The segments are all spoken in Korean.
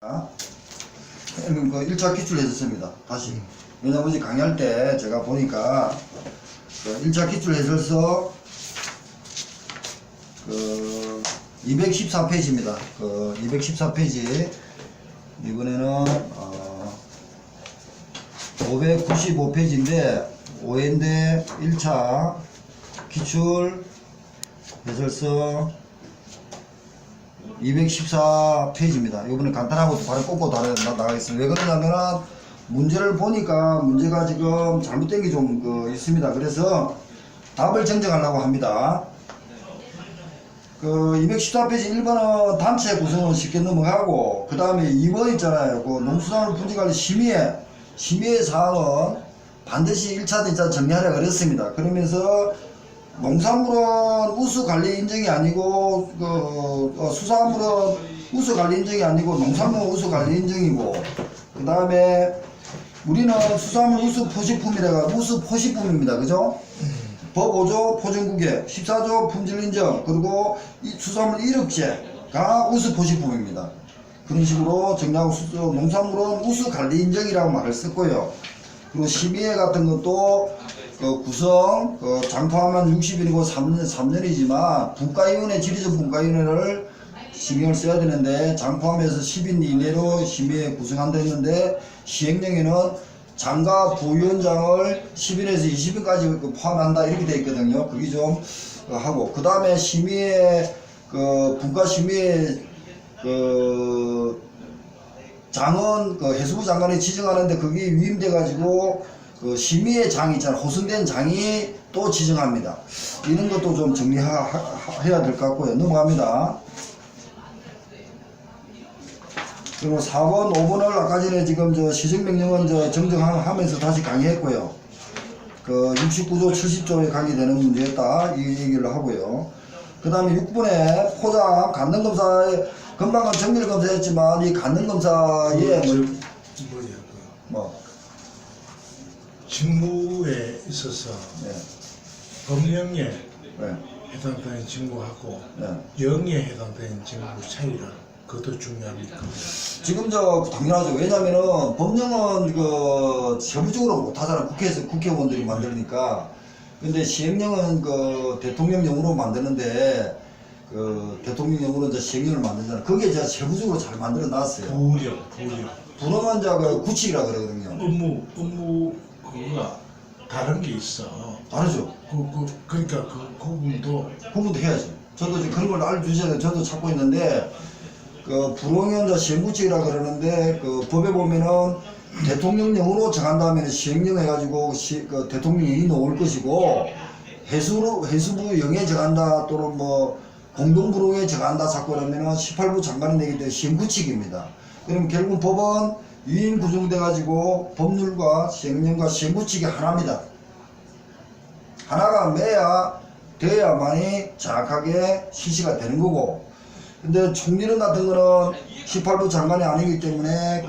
그 1차 기출 해줬습니다. 다시. 왜냐면 어제 강의할 때 제가 보니까 그 1차 기출 해설서 그 214페이지입니다. 그 214페이지 이번에는 595페이지인데 오해인데 1차 기출 해설서 214페이지입니다. 이번에 간단하고 바로 꽂고 나가겠습니다. 왜 그러냐면은 문제를 보니까 문제가 지금 잘못된 게 좀 있습니다. 그래서 답을 정정하려고 합니다. 그 214페이지 1번은 단체 구성은 쉽게 넘어가고, 그 다음에 2번 있잖아요. 그 농수산물 분지관리 심의의 사항은 반드시 1차, 2차 정리하려 그랬습니다. 그러면서 농산물은 우수관리 인증이 아니고 수산물은 우수관리 인증이 아니고 농산물은 우수관리 인증이고, 그 다음에 우리는 수산물 우수포식품이라가 우수포식품입니다. 그죠? 법 5조 포정구개 14조 품질인정, 그리고 수산물 이력제가 우수포식품입니다. 그런 식으로 정리하고, 농산물은 우수관리인정이라고 말을 썼고요. 그리고 심의회 같은 것도 구성 장포하면 60일이고 3년이지만 분과위원회, 지리적 분과위원회를 신경을 써야 되는데, 장포함에서 10인 이내로 심의회 구성한다 했는데 시행령에는 장과 부위원장을 10인에서 20인까지 포함한다 이렇게 되어 있거든요. 그게 좀 하고, 그 다음에 심의회 분과 심의회 장은 해수부 장관이 지정하는데 그게 위임돼 가지고 심의회 장이 있잖아요. 호선된 장이 또 지정합니다. 이런 것도 좀 정리해야 될 것 같고요. 넘어갑니다. 그리고 4번, 5번을 아까 전에 지금 시정명령은 정정하면서 다시 강의했고요. 69조, 70조에 강의되는 문제였다 이 얘기를 하고요. 그 다음에 6번에 포장 간능검사에 금방은 정밀검사였지만 이 간능검사에 직무에 있어서 네. 법령에 네. 해당되는 직무하고 네. 영에 해당되는 직무 차이가 그것도 중요합니까? 지금 당연하죠. 왜냐면은 법령은 세부적으로 못하잖아. 국회에서 국회의원들이 만드니까. 근데 시행령은 대통령령으로 만드는데 대통령령으로 이제 시행령을 만들잖아. 그게 제가 세부적으로 잘 만들어 놨어요. 부령은 이제 구칙이라 그러거든요. 업무 그거가 다른 게 있어. 다르죠. 그러니까 그 부분도 해야지. 저도 지금 그런 걸 알려주셔야 저도 찾고 있는데, 불용연자 시행구칙이라 그러는데, 법에 보면은 대통령령으로 정한다면 시행령 해가지고 대통령이 넣을 것이고, 해수부 영에 정한다 또는 공동부령에 정한다 자꾸 그러면은 18부 장관이 내기 때문에 시행구칙입니다. 그럼 결국 법은 유인 구성돼 가지고 법률과 시행령과 시행구칙이 하나입니다. 하나가 돼야만이 정확하게 실시가 되는 거고, 근데 총리령 같은 거는 18부 장관이 아니기 때문에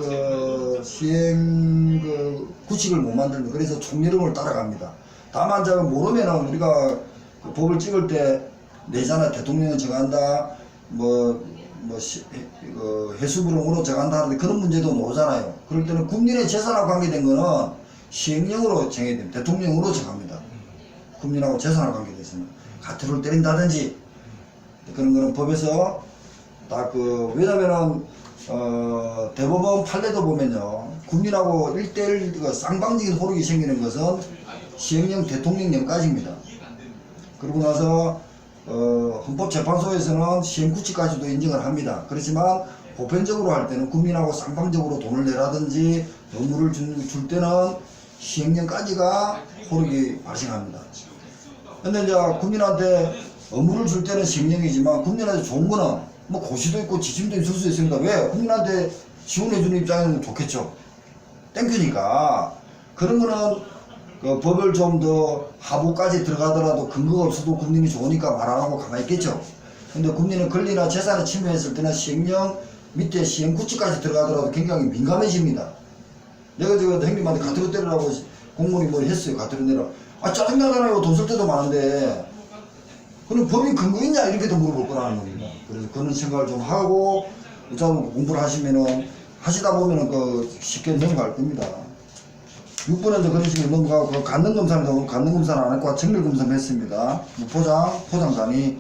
시행 구칙을 못 만듭니다. 그래서 총리령을 따라갑니다. 다만 제가 모르면은 우리가 법을 찍을 때 내잖아. 대통령은 정한다, 해수부령으로 정한다 하는데 그런 문제도 나오잖아요. 그럴 때는 국민의 재산하고 관계된 거는 시행령으로 정해야 됩니다. 대통령으로 정합니다. 국민하고 재산하고 관계되어 있습니다. 가투를 때린다든지 그런 거는 법에서 다 왜냐면은 대법원 판례도 보면요, 국민하고 1대1 쌍방적인 호르기 생기는 것은 시행령, 대통령령까지입니다. 그러고 나서 헌법재판소에서는 시행구칙까지도 인정을 합니다. 그렇지만 보편적으로 할 때는 국민하고 쌍방적으로 돈을 내라든지 업무를 줄 때는 시행령까지가 호르기 발생합니다. 근데 이제 국민한테 업무를 줄 때는 시행령이지만 국민한테 좋은 거는 고시도 있고 지침도 있을 수 있습니다. 왜? 국민한테 지원해주는 입장에는 좋겠죠. 땡큐니까. 그런 거는 법을 좀 더 하부까지 들어가더라도 근거가 없어도 국민이 좋으니까 말 안 하고 가만히 있겠죠. 근데 국민은 권리나 재산을 침해했을 때는 시행령 밑에 시행구칙까지 들어가더라도 굉장히 민감해집니다. 내가 형님한테 가투로 때리라고 공무원이 했어요. 가투로 내라. 짜증나잖아요. 돈 쓸 때도 많은데. 그럼 법이 근거 있냐? 이렇게도 물어볼 거라는 겁니다. 그래서 그런 생각을 좀 하고, 공부를 하시면은 하시다 보면은 그 쉽게 넘어갈 겁니다. 6번은 그런 식으로 넘어가고 그 간능 검사입니다. 오늘 간능 검사는 안 했고 정밀 검사를 했습니다. 무포장, 포장 단위.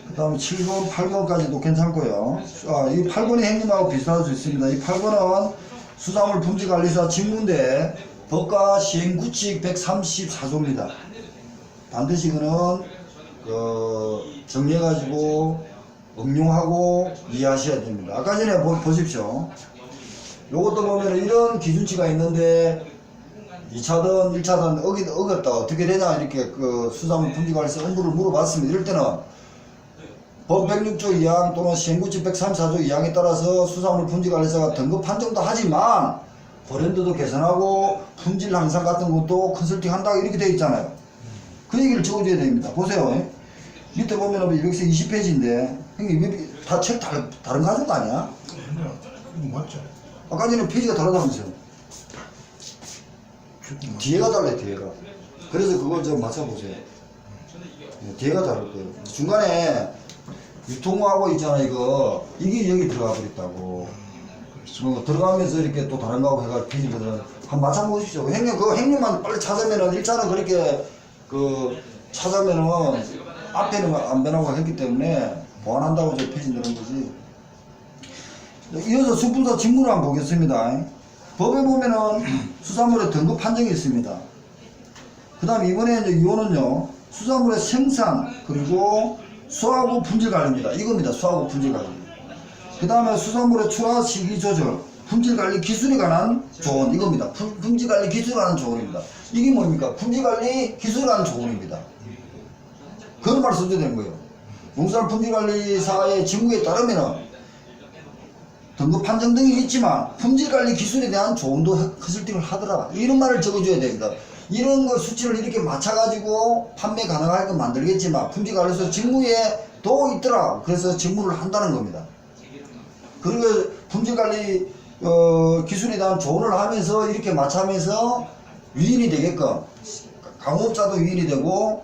그 다음에 7번, 8번까지도 괜찮고요. 이 8번이 행님하고 비슷할 수 있습니다. 이 8번은 수산물 품질관리사 직무인데 법과 시행규칙 134조입니다. 반드시 그는 정리해가지고 응용하고 이해하셔야 됩니다. 아까 전에 보십시오. 요것도 보면 이런 기준치가 있는데 2차든 1차든 어겼다 어떻게 되냐 이렇게 그 수산물 품질관리사 업무를 물어봤습니다. 이럴 때는 법 106조 2항 또는 시행규칙 134조 2항에 따라서 수산물 품질관리사가 등급 판정도 하지만 브랜드도 개선하고 품질 향상 같은 것도 컨설팅 한다 이렇게 되어 있잖아요. 그 얘기를 적어줘야 됩니다. 보세요. 밑에 보면 220페이지인데 형님 다 책 다른 가족 아니야? 그건 맞죠. 아까 전에 페이지가 다르다면서요. 뒤에가 달라요. 뒤에가. 그래서 그걸 좀 맞춰보세요. 뒤에가 다를 거예요. 중간에 유통하고 있잖아 이거 이게 여기 들어가 버렸다고. 들어가면서 이렇게 또 다른 거하고 해가 페이지거든. 한번 맞춰보십시오. 형님 그 형님만 빨리 찾으면은 일차는 그렇게 찾으면은 앞에는 안 변하고 했기 때문에 보완한다고 저 페이지 넣은 거지. 이어서 수분사 직무를 한번 보겠습니다. 법에 보면은 수산물의 등급 판정이 있습니다. 그 다음 이번에 이제 유언은요 수산물의 생산 그리고 수하고 품질 관리입니다. 이겁니다. 수하고 품질 관리. 그 다음에 수산물의 출하 시기 조절 품질 관리 기술에 관한 조언 이겁니다. 품질 관리 기술에 관한 조언입니다. 이게 뭡니까? 품질 관리 기술에 관한 조언입니다. 그런 말을 써줘야 되는 거예요. 농수산물 품질 관리사의 직무에 따르면은 등급 판정 등이 있지만 품질 관리 기술에 대한 조언도 컨설팅을 하더라. 이런 말을 적어줘야 됩니다. 이런 거 수치를 이렇게 맞춰가지고 판매 가능하게 만들겠지만 품질 관리사 직무에 또 있더라. 그래서 직무를 한다는 겁니다. 그리고 품질 관리 기술에 대한 조언을 하면서 이렇게 맞춰하면서 유인이 되게끔 강업자도 유인이 되고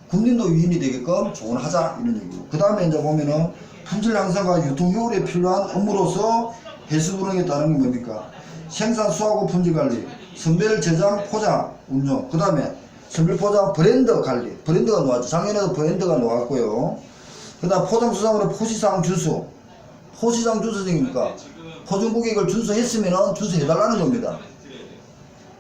국민도 유인이 되게끔 조언하자 이런 얘기고. 그 다음에 이제 보면은 품질 향상과 유통 효율에 필요한 업무로서 배수 불응에 따른 게 뭡니까? 생산 수하고 품질 관리, 선별 제작 포장 운영. 그 다음에 선별 포장 브랜드 관리. 브랜드가 나왔죠. 작년에도 브랜드가 나왔고요. 그 다음 포장 수산물의 포시사항 준수. 포시사항 준수니까 포장 고객을 준수했으면 준수해달라는 겁니다.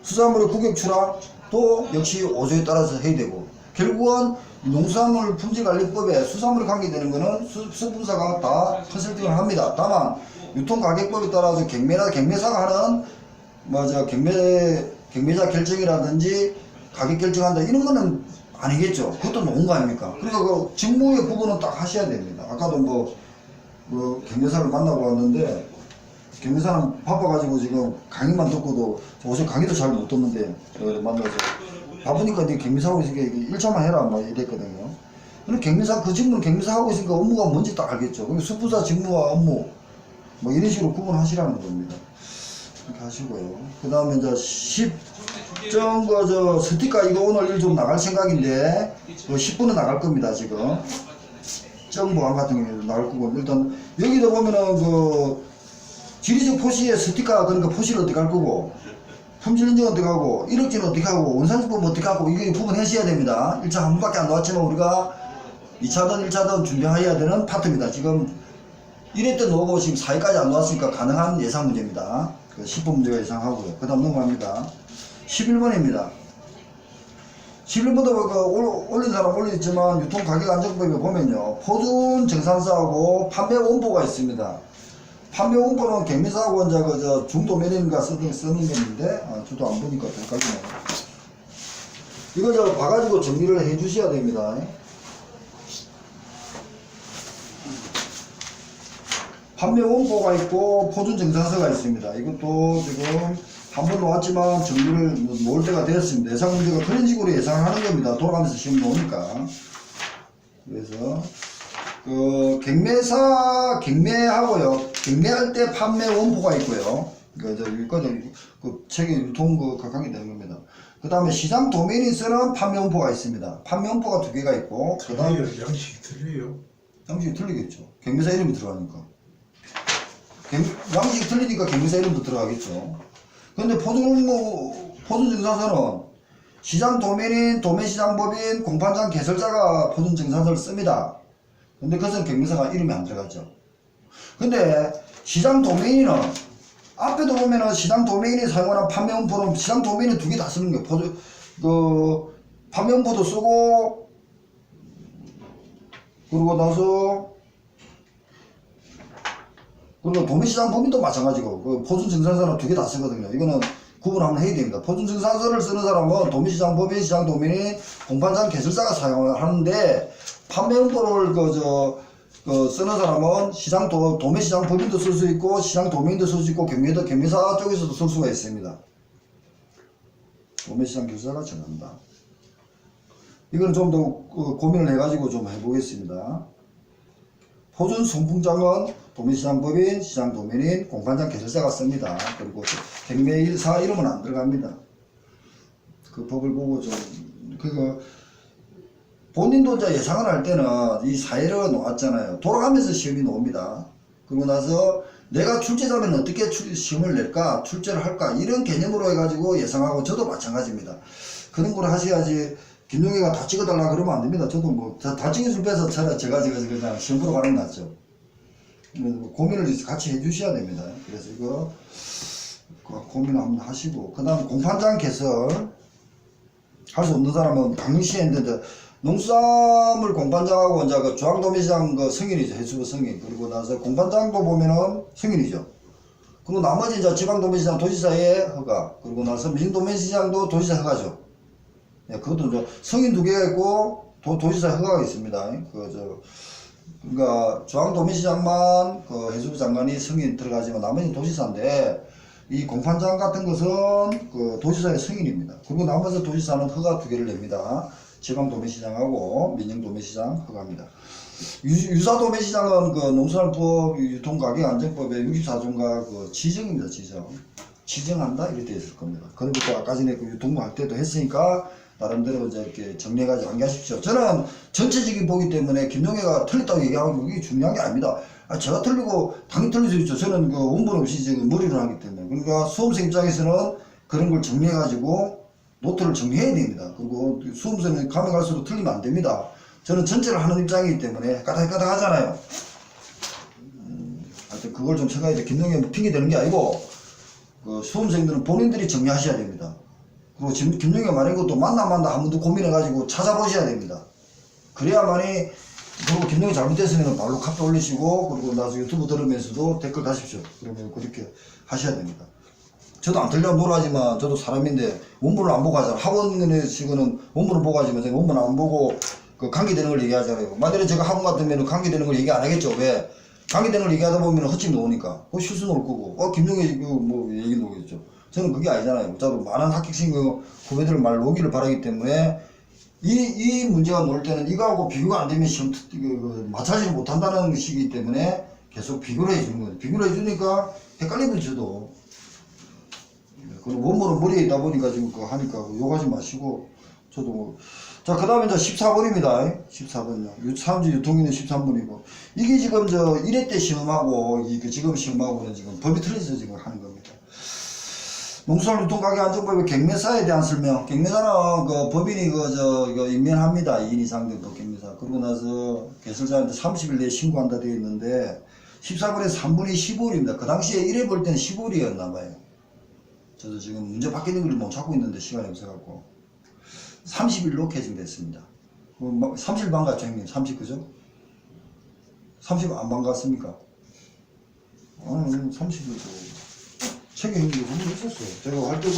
수산물의 고객 출하도 역시 5조에 따라서 해야 되고. 결국은 농수산물 품질관리법에 수산물에 관계되는 것은 수분사가 다 컨설팅을 합니다. 다만 유통가격법에 따라서 경매사가 하는 경매자 결정이라든지 가격 결정한다 이런 거는 아니겠죠. 그것도 놓은 거 아닙니까? 그러니까 그 직무의 구분은 딱 하셔야 됩니다. 아까도 경매사를 만나고 왔는데 경매사는 바빠가지고 지금 강의만 듣고도 어제 강의도 잘 못 듣는데 만나서 바쁘니까 네 경매사 하고 있으니까 1차만 해라 막 이랬거든요. 근데 경매사 그 직무는 경매사 하고 있으니까 업무가 뭔지 딱 알겠죠. 그럼 수분사 직무와 업무 뭐 이런 식으로 구분하시라는 겁니다. 이렇게 하시고요. 그 다음에 이제 10점 스티커 이거 오늘 일 좀 나갈 생각인데 10분은 나갈 겁니다 지금. 정보안 같은 경우에도 나올 거고 일단 여기도 보면은 지리적 표시에 스티커 그러니까 표시를 어떻게 할 거고 품질 인증 어떻게 하고 1억지는 어떻게 하고 원산지법 어떻게 하고 이게 구분하셔야 됩니다. 1차 한 번밖에 안 나왔지만 우리가 2차든 1차든 준비해야 되는 파트입니다. 지금 1회 때 나오고 지금 4회까지 안 나왔으니까 가능한 예상 문제입니다. 10번 문제가 예상하고요. 그 다음 넘어갑니다. 11번입니다. 11번도 올린 사람 올렸지만 유통가격안정법에 보면요. 포준 정산서하고 판매 원포가 있습니다. 판매 원포는 경매사하고 이제 중도 매매인가 쓰는 건데 저도 안 보니까 헷갈리네요. 이거 봐가지고 정리를 해 주셔야 됩니다. 판매 원포가 있고 포준 정산서가 있습니다. 이것도 지금 한 번 나왔지만 정리를 놓을 때가 되었습니다. 예상 문제가 그런 식으로 예상하는 겁니다. 돌아가면서 시험 나오니까. 그래서 경매하고요. 경매할 때 판매 원포가 있고요. 그 책에 유통 각각이 되는 겁니다. 그 다음에 시장 도면이 쓰는 판매 원포가 있습니다. 판매 원포가 2개가 있고, 그 다음에 양식이 틀려요. 양식이 틀리겠죠. 경매사 이름이 들어가니까. 양식이 틀리니까 경매사 이름도 들어가겠죠. 근데 포준증산서는 시장 도면인, 도매시장법인, 공판장 개설자가 포준증산서를 씁니다. 근데 그것은 경매사가 이름이 안 들어갔죠. 근데 시장 도메인은 앞에도 보면은 시장 도메인이 사용하는 판매원포는 시장 도메인은 두 개 다 쓰는 거예요. 판매원포도 쓰고, 그리고 도매시장 법인도 마찬가지고, 포준증산서는 두 개 다 쓰거든요. 이거는 구분 한번 해야 됩니다. 포준증산서를 쓰는 사람은 도매시장 법인, 시장 도메인이, 공판장 개설자가 사용하는데, 판매원포를 쓰는 사람은 도매시장 법인도 쓸 수 있고, 시장 도메인도 쓸 수 있고, 경매사 쪽에서도 쓸 수가 있습니다. 도매시장 교사가 정한다. 이건 좀 더 고민을 해가지고 좀 해보겠습니다. 포준 송풍장은 도매시장 법인, 시장 도메인, 공판장 개설자가 씁니다. 그리고 경매사 이름은 안 들어갑니다. 그 법을 보고 본인도 이제 예상을 할 때는 이 사회를 놓았잖아요. 돌아가면서 시험이 나옵니다. 그러고 나서 내가 출제자면 어떻게 시험을 낼까, 출제를 할까, 이런 개념으로 해가지고 예상하고, 저도 마찬가지입니다. 그런 걸 하셔야지. 김용희가 다 찍어달라 그러면 안 됩니다. 저도 다 찍어줄 빼서 제가 그냥 시험 보러 가는 게 낫죠. 고민을 같이 해주셔야 됩니다. 그래서 이거 고민 한번 하시고, 그 다음 공판장 개설 할 수 없는 사람은 당시에 했는데, 농수산물 공판장하고 이제 중앙도매시장 승인이죠. 해수부 승인. 그리고 나서 공판장도 보면은 승인이죠. 그리고 나머지 이제 지방도매시장 도지사의 허가. 그리고 나서 민도매시장도 도지사 허가죠. 예, 그것도 이제 승인 두 개가 있고 도지사 허가가 있습니다. 그러니까 중앙도매시장만 해수부 장관이 승인 들어가지만 나머지는 도지사인데, 이 공판장 같은 것은 도지사의 승인입니다. 그리고 나머지 도지사는 허가 두 개를 냅니다. 지방도매시장하고 민영도매시장 허가입니다. 유사도매시장은 농수산법 유통가격안정법의 64조인가 지정입니다. 지정한다 이렇게 되어 있을 겁니다. 그런 것도 아까 전에 유통할 때도 했으니까 나름대로 이제 이렇게 정리해가지고 암기하십시오. 저는 전체적인 보기 때문에 김용혜가 틀렸다고 얘기하고 이게 중요한 게 아닙니다. 제가 틀리고 당연히 틀릴 수 있죠. 저는 원본 없이 지금 머리를 하기 때문에. 그러니까 수험생 입장에서는 그런 걸 정리해가지고 노트를 정리해야 됩니다. 그리고 수험생은 가면 갈수록 틀리면 안 됩니다. 저는 전체를 하는 입장이기 때문에 까닥까닥 하잖아요. 하여튼 그걸 좀 생각해야 돼. 김용혜 핑계 대는 게 아니고, 수험생들은 본인들이 정리하셔야 됩니다. 그리고 지금 김용혜 말한 것도 맞나 한 번 더 고민해가지고 찾아보셔야 됩니다. 그래야만이, 그리고 김용혜 잘못됐으면 바로 카페 올리시고, 그리고 나서 유튜브 들으면서도 댓글 다십시오. 그러면 그렇게 하셔야 됩니다. 저도 안 틀려 뭐라지만 저도 사람인데 원본을 안 보고 하잖아요. 학원에 지금은 원본을 보고 하지만 제가 원본 안 보고 강기되는 걸 얘기하잖아요. 만약에 제가 학원 같으면 강기되는 걸 얘기 안 하겠죠. 왜? 강기되는 걸 얘기하다 보면 헛짐 나오니까 실수 나올 거고, 김용혜 얘기 나오겠죠. 저는 그게 아니잖아요. 저도 많은 합격생 후배들 말 놓기를 바라기 때문에 이 문제가 나올 때는 이거하고 비교가 안 되면 시험 맞춰지지 못한다는 식이기 때문에 계속 비교를 해주는 거예요. 비교를 해주니까 헷갈리면 저도. 그리고 원본은 머리에 있다 보니까 지금 그거 하니까 욕하지 마시고, 저도. 자, 그 다음에 이제 14번입니다. 14번요. 사람지 유통기는 13번이고. 이게 지금 1회 때 시험하고, 지금 시험하고는 지금 법이 틀려서 지금 하는 겁니다. 농수산물 유통가격 안정법의 경매사에 대한 설명. 경매사는 법인이 임명합니다. 2인 이상 된 경매사. 그러고 나서 개설자한테 30일 내에 신고한다 되어 있는데, 14번에 3분이 15일입니다. 그 당시에 1회 볼 때는 15일이었나봐요. 저도 지금 문제 바뀌는 걸 못 찾고 있는데 시간이 없어갖고 30일로 개정됐습니다. 30일 반갔죠 형님? 30 그죠? 30 안 반갔습니까? 30일도 책에 형님 한번 있었어요. 제가 할 때도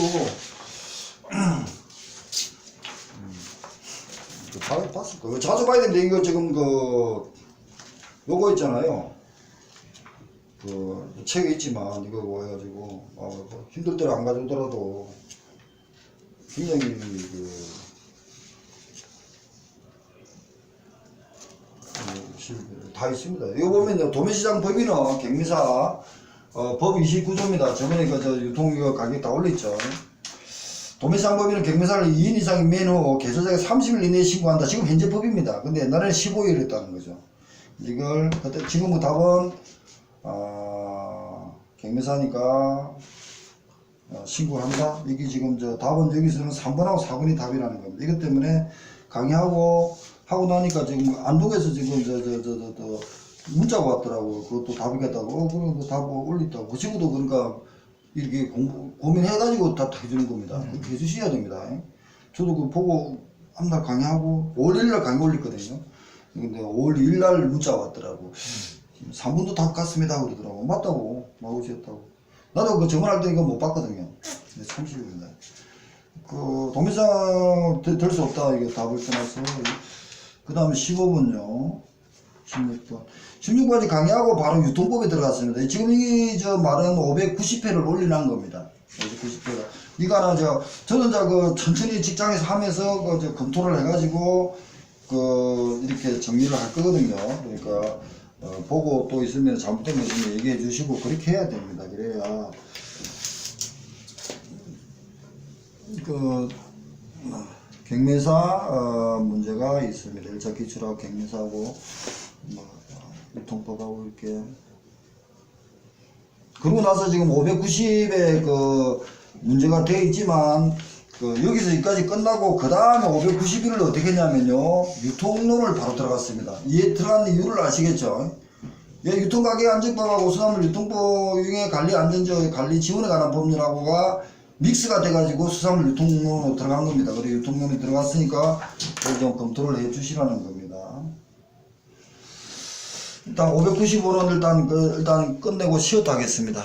봤을 거예요. 자주 봐야 되는데 이거 지금 요거 있잖아요. 책에 있지만 이거 와가지고 힘들 때를 안 가져오더라도 굉장히 다 있습니다. 이거 보면 도매시장 법인은 경매사 법 29조입니다. 저번에 유통 가격 다 올렸죠. 도매시장 법인은 경매사를 2인 이상 임명한 후 개설자가 30일 이내에 신고한다. 지금 현재 법입니다. 근데 옛날에는 15일 했다는 거죠. 이걸 지금의 답은 경매사니까 신고한다. 이게 지금 저 답은 여기서는 3번하고 4번이 답이라는 겁니다. 이것 때문에 강의하고 하고 나니까 지금 안동에서 지금 저 문자가 왔더라고요. 그것도 답이겠다고. 그럼 그 답 올렸다고. 그 친구도 그러니까 이렇게 고민해가지고 답 해주는 겁니다. 그렇게 해주셔야 됩니다. 저도 그 보고 한 달 강의하고 5월 1일 강의 올렸거든요. 근데 5월 2일 날 문자가 왔더라고. 3분도 답 같습니다. 그러더라고. 맞다고. 마구지였다고. 나도 그 전화할 때 이거 못 봤거든요. 참 실례입니다. 그 동영상 될 수 없다. 이게 답을 써놨어. 그 다음에 15번요. 16번. 16번이 강의하고 바로 유통법에 들어갔습니다. 지금 이 저 말은 590회를 올리는 겁니다. 590회가. 이거 하나 저는 그 천천히 직장에서 하면서 그 검토를 해가지고 이렇게 정리를 할 거거든요. 그러니까 보고 또 있으면 잘못된 거 있으면 얘기해 주시고 그렇게 해야 됩니다. 그래야 경매사 문제가 있습니다. 1차 기출하고 경매사하고 유통법하고 이렇게. 그러고 나서 지금 590에 문제가 되어 있지만 여기서 여기까지 끝나고 그 다음에 591을 어떻게 했냐면요, 유통론을 바로 들어갔습니다. 이에 들어간 이유를 아시겠죠? 유통가격 안정법하고 수산물 유통법 유해 관리 안전적 관리 지원에 관한 법률하고가 믹스가 돼가지고 수산물 유통론으로 들어간 겁니다. 그리고 유통론이 들어갔으니까 좀 검토를 해 주시라는 겁니다. 일단 595는 일단 끝내고 쉬었다 하겠습니다.